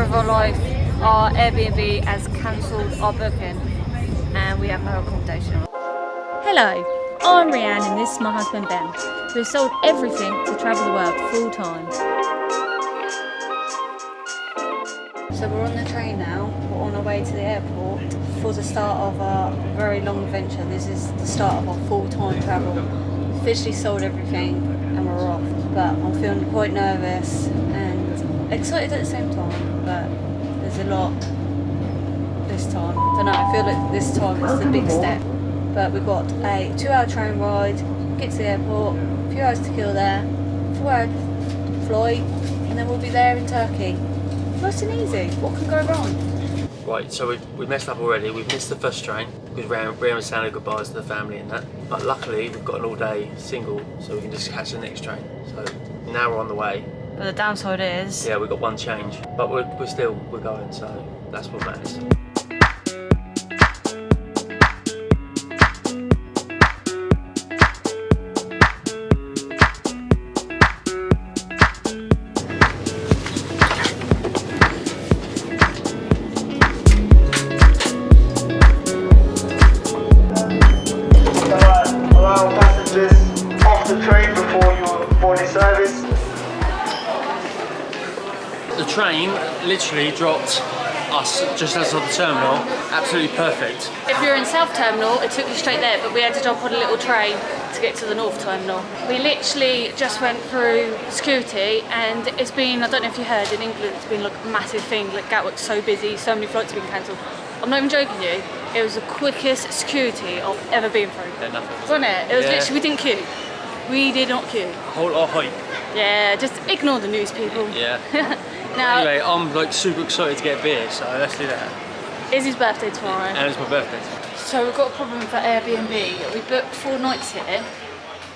Story of our life, our Airbnb has cancelled our booking and we have no accommodation. Hello, I'm Reanne and this is my husband Ben, who has sold everything to travel the world full time. So we're on the train now, we're on our way to the airport for the start of our very long adventure. This is the start of our full-time travel. We've officially sold everything and we're off, but I'm feeling quite nervous and excited at the same time, but there's a lot this time. I don't know, I feel like this time is the big step, but we've got a 2-hour train ride, get to the airport, a few hours to kill there, 4-hour flight, and then we'll be there in Turkey. Nice and easy, what can go wrong? Right, so we messed up already. We've missed the first train because Reanne was saying goodbyes to the family and that. But luckily we've got an all-day single, so we can just catch the next train. So now we're on the way. But the downside is... yeah, we've got one change. But we're going, so that's what matters. The train literally dropped us just outside the terminal, absolutely perfect. if you're in South Terminal, it took you straight there, but we had to jump on a little train to get to the North Terminal. We literally just went through security, and it's been, I don't know if you heard, in England it's been like a massive thing, like Gatwick's so busy, so many flights have been cancelled. I'm not even joking you, it was the quickest security I've ever been through. Yeah, nothing. Wasn't it? It was literally, we didn't queue. We did not queue. Hold our height. Yeah, just ignore the news people. Yeah. Now, anyway, I'm like super excited to get beer, so let's do that. Izzy's birthday tomorrow. And it's my birthday. So we've got a problem for Airbnb. We booked 4 nights here,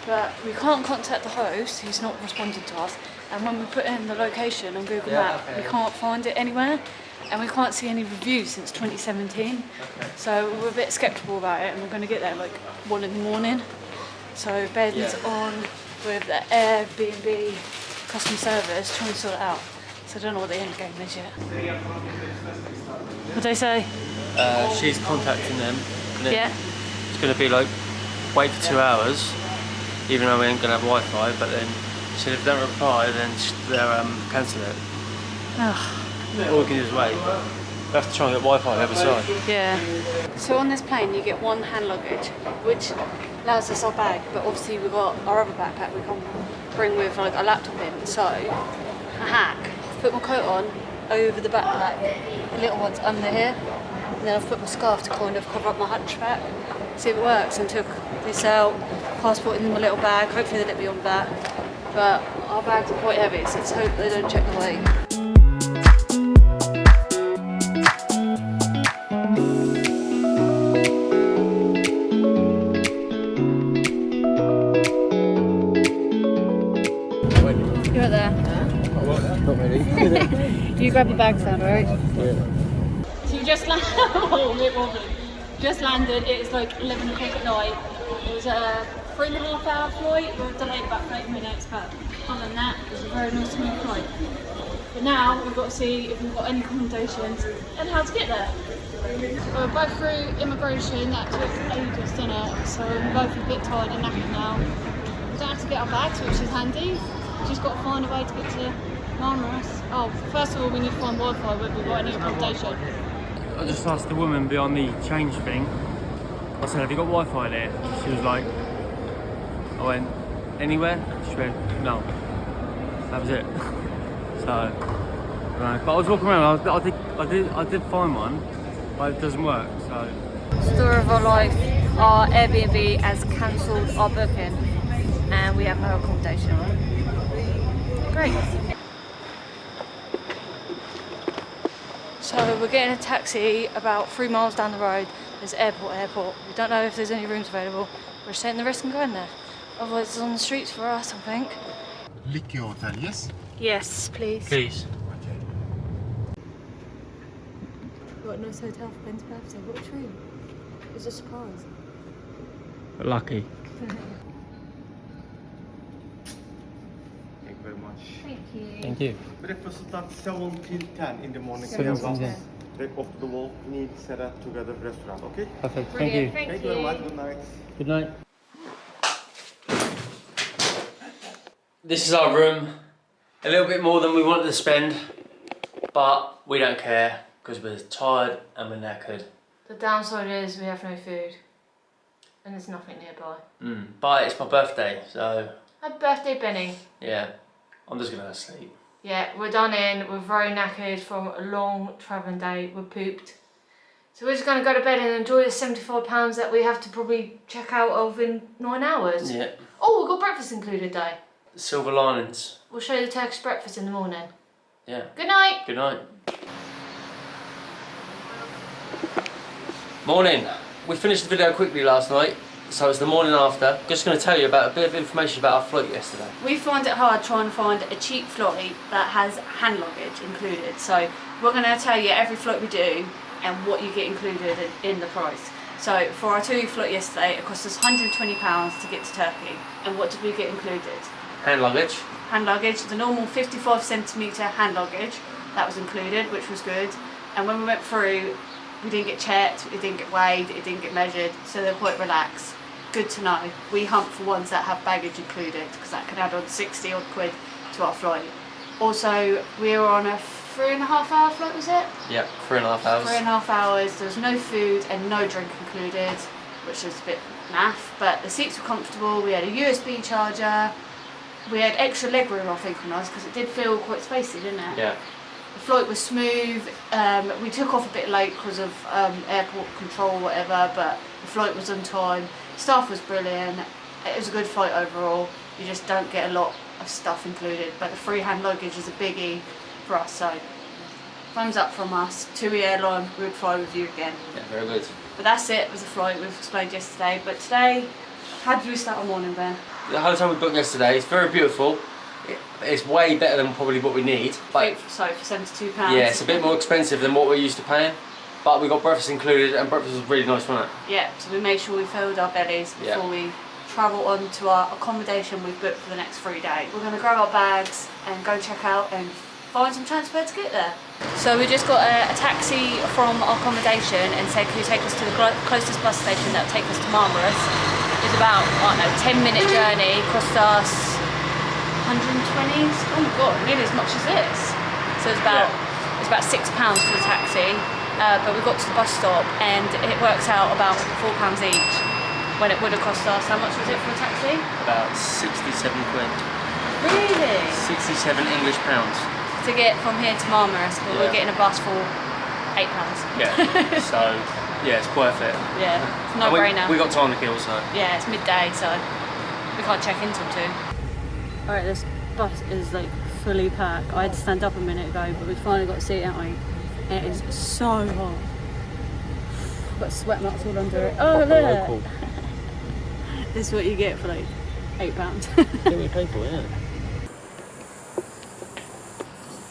but we can't contact the host, he's not responding to us. And when we put in the location on Google Maps, we can't find it anywhere. And we can't see any reviews since 2017. So we're a bit sceptical about it, and we're going to get there like 1 in the morning. So Ben's on with the Airbnb customer service trying to sort it out. So I don't know what the end game is yet. What do they say? She's contacting them. Yeah. It's going to be like, wait for 2 hours, even though we ain't going to have Wi-Fi, but then she said if they don't reply, then they'll cancel it. All we can do is wait. We have to try and get Wi-Fi on the other side. Yeah. So on this plane you get 1 hand luggage, which allows us our bag, but obviously we've got our other backpack we can't bring with like a laptop in. So, a hack. I've put my coat on over the backpack, the little one's under here, and then I've put my scarf to kind of cover up my hunchback. See if it works, and took this out, passport in my little bag, hopefully they let me on that. But our bags are quite heavy, so let's hope they don't check the weight. You grab the bag sound, right? Yeah. So you just landed, it's like 11 o'clock at night. It was a 3.5 hour flight, we were delayed about 30 minutes, but other than that, it was a very nice smooth flight. But now we've got to see if we've got any accommodations and how to get there. We're both through immigration, that took ages, didn't it? So we're both a bit tired and knackered now. We don't have to get our bags, which is handy. We've just got to find a way to get to Marmaris. Oh, first of all we need to find Wi-Fi, whether we've got any accommodation. I just asked the woman behind the change thing, I said, have you got Wi-Fi there? She was like, I went, anywhere? She went, no. That was it. So, but I was walking around, I did find one, but it doesn't work, so. Story of our life, our Airbnb has cancelled our booking and we have no accommodation. Great. So we're getting a taxi about 3 miles down the road. There's airport. We don't know if there's any rooms available. We're just taking the risk and going there. Otherwise it's on the streets for us, I think. Lykia Hotel, yes? Yes, please. Please. Okay. Got a nice hotel for Ben's birthday. What a treat. It was a surprise. Lucky. Thank you very much. Thank you. Thank you. Breakfast starts 7 till 10 in the morning. 7 till 10. Break off the wall, need Sarah together restaurant, okay? Perfect. Brilliant. Thank you. Thank you very much. Good night. Good night. This is our room. A little bit more than we wanted to spend, but we don't care because we're tired and we're knackered. The downside is we have no food and there's nothing nearby. But it's my birthday, so Happy birthday, Benny. yeah, I'm just gonna go to sleep. Yeah, we're done in. We're very knackered from a long travelling day. We're pooped. So we're just going to go to bed and enjoy the £75 that we have to probably check out of in 9 hours. Yeah. Oh, we've got breakfast included though. Silver linings. We'll show you the Turkish breakfast in the morning. Yeah. Good night. Good night. Morning. We finished the video quickly last night, so it's the morning after. Just going to tell you about a bit of information about our flight yesterday. We find it hard trying to find a cheap flight that has hand luggage included. So we're going to tell you every flight we do and what you get included in the price. So for our 2-week flight yesterday, it cost us £120 to get to Turkey. And what did we get included? Hand luggage. Hand luggage, the normal 55cm hand luggage, that was included, which was good. And when we went through, we didn't get checked, it didn't get weighed, it didn't get measured, so they're quite relaxed. Good to know. We hunt for ones that have baggage included, because that can add on 60 odd quid to our flight. Also, we were on a 3.5 hour flight, was it? Yeah, 3.5 hours. 3.5 hours, there was no food and no drink included, which was a bit naff, but the seats were comfortable, we had a USB charger, we had extra leg room I think on us, because it did feel quite spacey, didn't it? Yeah. The flight was smooth, we took off a bit late because of airport control or whatever, but the flight was on time, staff was brilliant, it was a good flight overall, you just don't get a lot of stuff included, but the free hand luggage is a biggie for us, so thumbs up from us. TUI airline, we would fly with you again. Yeah, very good. But that's it with the flight we've explained yesterday. But today, how did we start our morning, Ben? The hotel we booked yesterday is very beautiful. It's way better than probably what we need. But So for £72. yeah, it's a bit more expensive than what we're used to paying. But we got breakfast included, and breakfast was really nice, wasn't it? Yeah, so we made sure we filled our bellies before we travel on to our accommodation we've booked for the next 3 days. We're going to grab our bags and go check out and find some transfer to get there. So we just got a taxi from our accommodation and said can you take us to the closest bus station that will take us to Marmaris. It's about, I don't know, 10-minute journey, cost us 120, oh my god, nearly as much as this. So it's about £6 for the taxi, but we got to the bus stop and it works out about £4 each, when it would have cost us, how much was it for a taxi? About 67 quid. Really? 67 English pounds. To get from here to Marmaris, but we're getting a bus for £8. Yeah, so yeah, it's worth it. Yeah, it's no brainer. We got time to kill, so. Yeah, it's midday, so we can't check in till 2. Alright, this bus is like fully packed. I had to stand up a minute ago, but we finally got a seat, haven't we? And it is so hot. I've got sweat marks all under it. Oh, look! This is what you get for like £8. Yeah, we pay for it, yeah.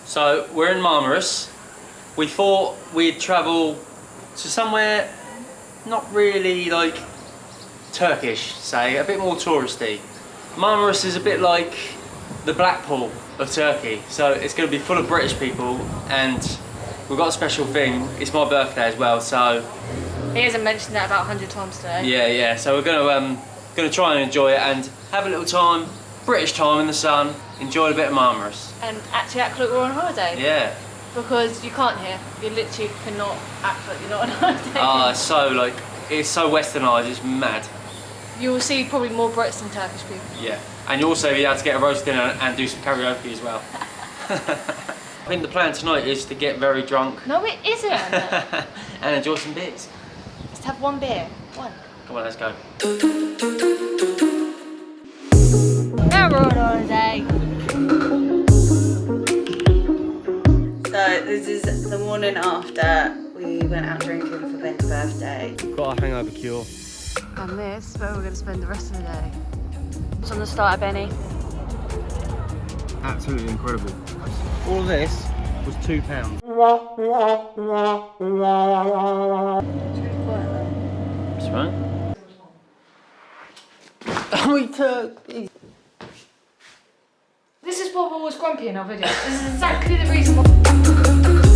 So we're in Marmaris. We thought we'd travel to somewhere not really like Turkish, say, a bit more touristy. Marmaris is a bit like the Blackpool of Turkey, so it's going to be full of British people, and we've got a special thing. It's my birthday as well, so He hasn't mentioned that about 100 times today. yeah. So we're going to try and enjoy it and have a little time, British time in the sun, enjoy a bit of Marmaris. And actually act like we're on holiday. Yeah. Because you can't here. You literally cannot act like you're not on holiday. It's so westernised, it's mad. You will see probably more Brits than Turkish people. Yeah, and you also be able to get a roast dinner and do some karaoke as well. I think the plan tonight is to get very drunk. No, it isn't. And enjoy some beers. Just have one beer. One. Come on, let's go. Now we're on holiday. So this is the morning after we went out drinking for Ben's birthday. Got a hangover cure. And this is where we're going to spend the rest of the day. What's on the starter, Benny? Absolutely incredible. All of this was £2. That's right. We took these. This is what I was grumpy in our video. This is exactly the reason why.